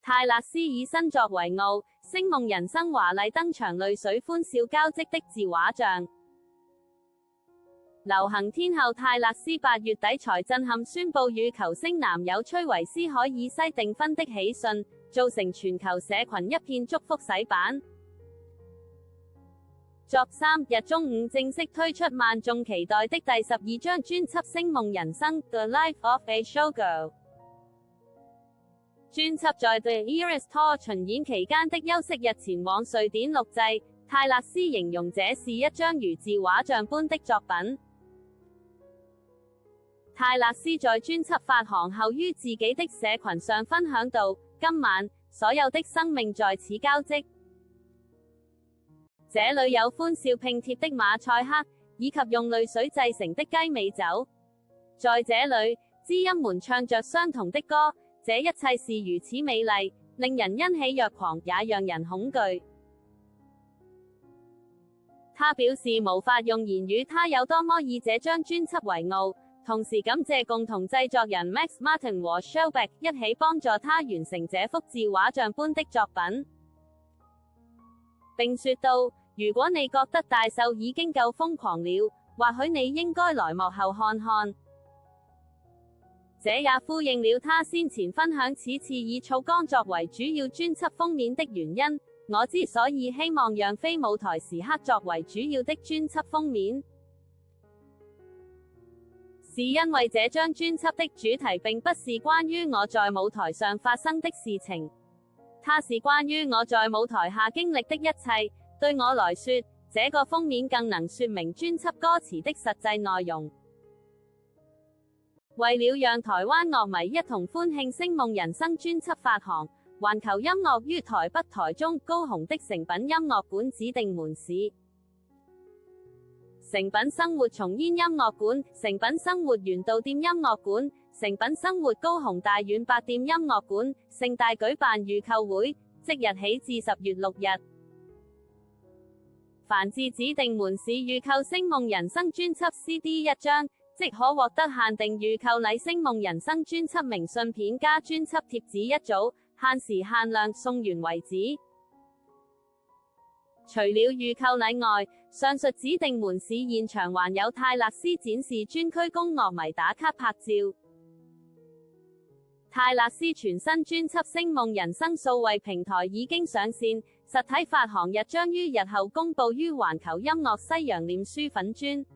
泰勒斯以新作為傲，星夢人生華麗登場，淚水歡笑交織的自畫像。流行天后泰勒斯8月底才震撼宣布與球星男友崔維斯凱爾西訂婚的喜訊，造成全球社群一片祝福洗版。昨3日中午正式推出萬眾期待的第12張專輯《星夢人生 The Life of a Showgirl》。專輯在 The Eras Tour 巡演期間的休息日前往瑞典錄製，泰勒斯形容這是一張如自畫像般的作品。泰勒斯在專輯發行後於自己的社群上分享到：今晚，所有的生命在此交織。這裏有歡笑拼貼的馬賽克，以及用淚水製成的雞尾酒。在這裏，知音們唱着相同的歌，這一切是如此美麗，令人欣喜若狂，也讓人恐懼。他表示無法用言語他有多麼以這張專輯為傲，同時感謝共同製作人 Max Martin 和 Shellback 一起幫助他完成這幅自畫像般的作品，並說道：如果你覺得大秀已經夠瘋狂了，或許你應該來幕後看看。這也呼應了他先前分享此次以草綱作為主要專輯封面的原因。我之所以希望讓非舞台時刻作為主要的專輯封面，是因為這張專輯的主題並不是關於我在舞台上發生的事情，它是關於我在舞台下經歷的一切。對我來說，這個封面更能說明專輯歌詞的實際內容。為了讓台灣樂迷一同歡慶《星夢人生》專輯發行，環球音樂於台北、台中、高雄的誠品音樂館指定門市。誠品生活松煙音樂館、誠品生活原道店音樂館、誠品生活高雄大遠百店音樂館盛大舉辦預購會，即日起至10月6日。凡至指定門市預購《星夢人生》專輯 CD 一張，即可獲得限定預購禮《星夢人生》專輯明信片加專輯貼紙一組，限時限量，送完為止。除了預購禮外，上述指定門市現場還有泰勒斯展示專區供樂迷打卡拍照。泰勒斯全新專輯《星夢人生》數位平台已經上線，實體發行日將於日後公佈於環球音樂西洋臉書粉專。